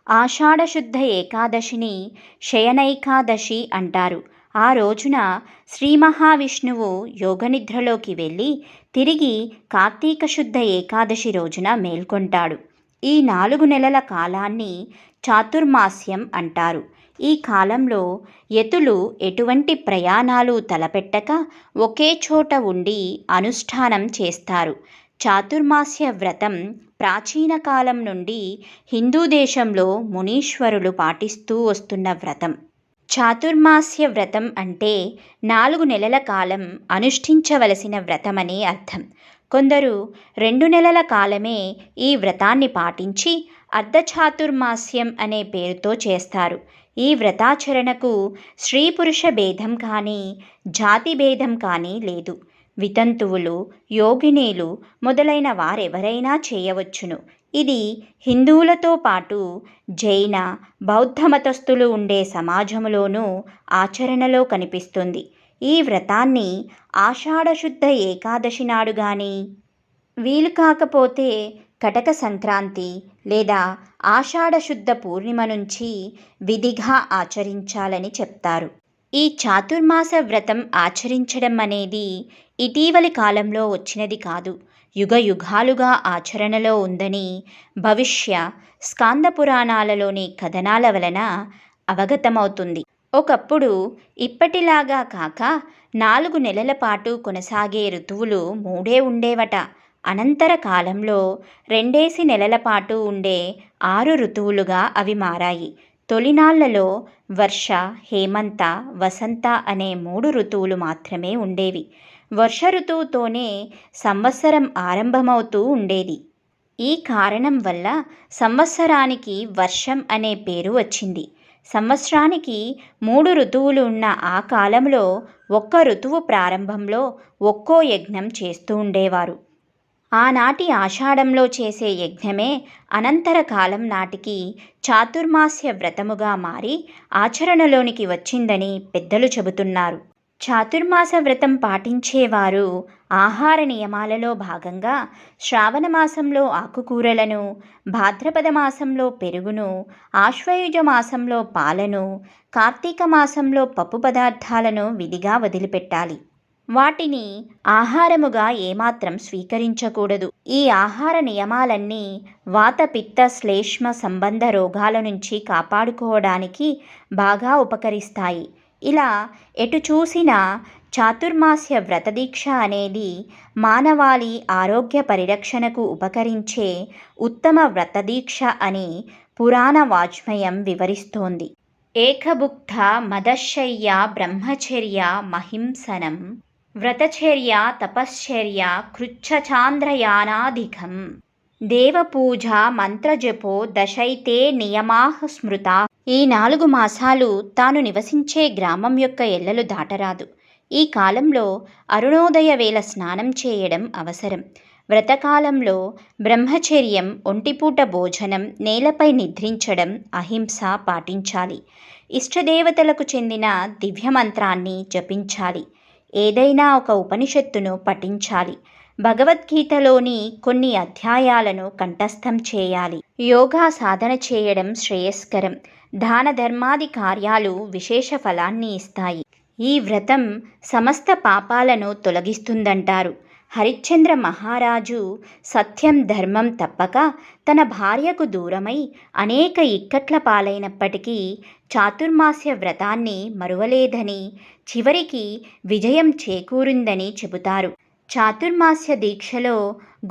ఆషాఢశుద్ధ ఏకాదశిని శయనైకాదశి అంటారు. ఆ రోజున శ్రీ మహావిష్ణువు యోగనిద్రలోకి వెళ్ళి తిరిగి కార్తీక శుద్ధ ఏకాదశి రోజున మేల్కొంటాడు. ఈ 4 నెలల కాలాన్ని చాతుర్మాస్యం అంటారు. ఈ కాలంలో యతులు ఎటువంటి ప్రయాణాలు తలపెట్టక ఒకే చోట ఉండి అనుష్ఠానం చేస్తారు. చాతుర్మాస్య వ్రతం ప్రాచీన కాలం నుండి హిందూ దేశంలో మునీశ్వరులు పాటిస్తూ వస్తున్న వ్రతం. చాతుర్మాస్య వ్రతం అంటే 4 నెలల కాలం అనుష్ఠించవలసిన వ్రతమనే అర్థం. కొందరు 2 నెలల కాలమే ఈ వ్రతాన్ని పాటించి అర్ధచాతుర్మాస్యం అనే పేరుతో చేస్తారు. ఈ వ్రతాచరణకు స్త్రీ పురుష భేదం కానీ జాతి భేదం కానీ లేదు. వితంతువులు, యోగినీలు మొదలైన వారెవరైనా చేయవచ్చును. ఇది హిందువులతో పాటు జైన, బౌద్ధ మతస్థులు ఉండే సమాజంలోనూ ఆచరణలో కనిపిస్తుంది. ఈ వ్రతాన్ని ఆషాఢశుద్ధ ఏకాదశి నాడు గాని, వీలు కాకపోతే కటక సంక్రాంతి లేదా ఆషాఢశుద్ధ పూర్ణిమ నుంచి విధిగా ఆచరించాలని చెప్తారు. ఈ చాతుర్మాస వ్రతం ఆచరించడం అనేది ఇటీవలి కాలంలో వచ్చినది కాదు. యుగ యుగాలుగా ఆచరణలో ఉందని భవిష్య స్కాంద పురాణాలలోని కథనాల వలన అవగతమవుతుంది. ఒకప్పుడు ఇప్పటిలాగా కాక 4 నెలల పాటు కొనసాగే ఋతువులు 3 ఉండేవట. అనంతర కాలంలో 2 నెలల పాటు ఉండే 6 ఋతువులుగా అవి మారాయి. తొలినాళ్లలో వర్ష, హేమంత, వసంత అనే 3 ఋతువులు మాత్రమే ఉండేవి. వర్ష ఋతువుతోనే సంవత్సరం ఆరంభమవుతూ ఉండేది. ఈ కారణం వల్ల సంవత్సరానికి వర్షం అనే పేరు వచ్చింది. సంవత్సరానికి 3 ఋతువులు ఉన్న ఆ కాలంలో ఒక్క ఋతువు ప్రారంభంలో ఒక్కో యజ్ఞం చేస్తూ ఉండేవారు. ఆనాటి ఆషాఢంలో చేసే యజ్ఞమే అనంతర కాలం నాటికి చాతుర్మాస్య వ్రతముగా మారి ఆచరణలోనికి వచ్చిందని పెద్దలు చెబుతున్నారు. చాతుర్మాస వ్రతం పాటించేవారు ఆహార నియమాలలో భాగంగా శ్రావణ మాసంలో ఆకుకూరలను, భాద్రపద మాసంలో పెరుగును, ఆశ్వయుజ మాసంలో పాలను, కార్తీక మాసంలో పప్పు పదార్థాలను విధిగా వదిలిపెట్టాలి. వాటిని ఆహారముగా ఏమాత్రం స్వీకరించకూడదు. ఈ ఆహార నియమాలన్నీ వాత పిత్త శ్లేష్మ సంబంధ రోగాల నుంచి కాపాడుకోవడానికి బాగా ఉపకరిస్తాయి. ఇలా ఎటు చూసినా చాతుర్మాస్య వ్రతదీక్ష అనేది మానవాళి ఆరోగ్య పరిరక్షణకు ఉపకరించే ఉత్తమ వ్రతదీక్ష అని పురాణ వాజ్మయం వివరిస్తోంది. ఏకభుక్త మదశయ్య బ్రహ్మచర్య మహింసనం వ్రతచర్య తపశ్చర్య కృచ్ఛచాంద్రయానాధికం దేవపూజ మంత్రజపో దశైతే నియమాః స్మృతా. ఈ 4 మాసాలు తాను నివసించే గ్రామం యొక్క ఎల్లలు దాటరాదు. ఈ కాలంలో అరుణోదయ వేళ స్నానం చేయడం అవసరం. వ్రతకాలంలో బ్రహ్మచర్యం, ఒంటిపూట భోజనం, నేలపై నిద్రించడం, అహింస పాటించాలి. ఇష్టదేవతలకు చెందిన దివ్యమంత్రాన్ని జపించాలి. ఏదైనా ఒక ఉపనిషత్తును పఠించాలి. భగవద్గీతలోని కొన్ని అధ్యాయాలను కంఠస్థం చేయాలి. యోగా సాధన చేయడం శ్రేయస్కరం. దాన ధర్మాది కార్యాలు విశేష ఫలాన్ని ఇస్తాయి. ఈ వ్రతం సమస్త పాపాలను తొలగిస్తుందంటారు. హరిశ్చంద్ర మహారాజు సత్యం ధర్మం తప్పక తన భార్యకు దూరమై అనేక ఇక్కట్ల పాలైనప్పటికీ చాతుర్మాస్య వ్రతాన్ని మరువలేదని, చివరికి విజయం చేకూరిందని చెబుతారు. చాతుర్మాస్య దీక్షలో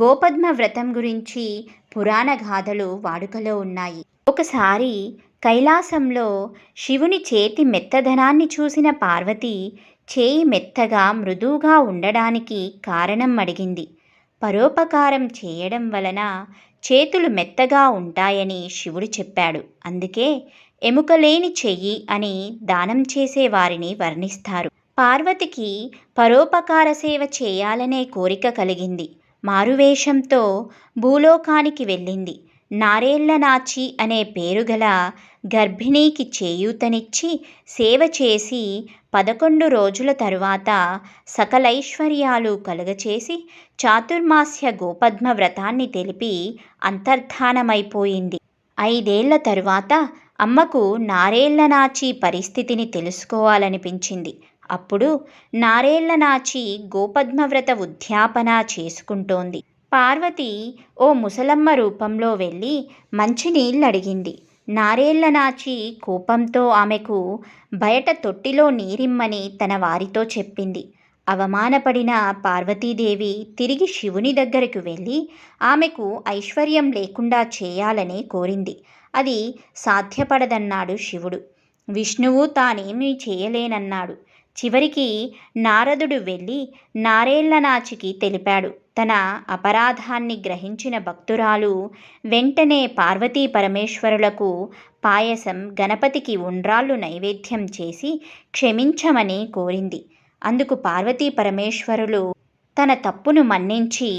గోపద్మ వ్రతం గురించి పురాణ గాథలు వాడుకలో ఉన్నాయి. ఒకసారి కైలాసంలో శివుని చేతి మెత్తదనాన్ని చూసిన పార్వతి చేయి మెత్తగా మృదువుగా ఉండడానికి కారణం అడిగింది. పరోపకారం చేయడం వలన చేతులు మెత్తగా ఉంటాయని శివుడు చెప్పాడు. అందుకే ఎముకలేని చెయ్యి అని దానం చేసే వారిని వర్ణిస్తారు. పార్వతికి పరోపకార సేవ చేయాలనే కోరిక కలిగింది. మారువేషంతో భూలోకానికి వెళ్ళింది. నారేళ్ల నాచి అనే పేరుగల గర్భిణీకి చేయూతనిచ్చి సేవ చేసి 11 రోజుల తరువాత సకలైశ్వర్యాలు కలుగచేసి చాతుర్మాస్య గోపద్మ వ్రతాన్ని తెలిపి అంతర్ధానమైపోయింది. 5 ఏళ్ల తరువాత అమ్మకు నారేళ్ల నాచి పరిస్థితిని తెలుసుకోవాలనిపించింది. అప్పుడు నారేళ్ల నాచి గోపద్మవ్రత ఉద్యాపన చేసుకుంటోంది. పార్వతి ఓ ముసలమ్మ రూపంలో వెళ్ళి మంచినీళ్ళడిగింది. నారేళ్ల నాచి కోపంతో ఆమెకు బయట తొట్టిలో నీరిమ్మని తన వారితో చెప్పింది. అవమానపడిన పార్వతీదేవి తిరిగి శివుని దగ్గరకు వెళ్ళి ఆమెకు ఐశ్వర్యం లేకుండా చేయాలని కోరింది. అది సాధ్యపడదన్నాడు శివుడు. విష్ణువు తానేమీ చేయలేనన్నాడు. చివరికి నారదుడు వెళ్ళి నారేళ్ల నాచికి తెలిపాడు. తన అపరాధాన్ని గ్రహించిన భక్తురాలు వెంటనే పార్వతీ పరమేశ్వరులకు పాయసం, గణపతికి ఉండ్రాళ్ళు నైవేద్యం చేసి క్షమించమని కోరింది. అందుకు పార్వతీ పరమేశ్వరులు తన తప్పును మన్నించి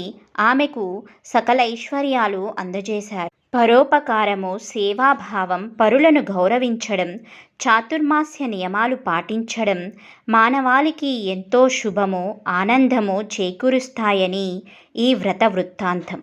ఆమెకు సకలైశ్వర్యాలు అందజేశారు. పరోపకారము, సేవాభావం, పరులను గౌరవించడం, చాతుర్మాస్య నియమాలు పాటించడం మానవాళికి ఎంతో శుభము, ఆనందము చేకూరుస్తాయని ఈ వ్రత వృత్తాంతం.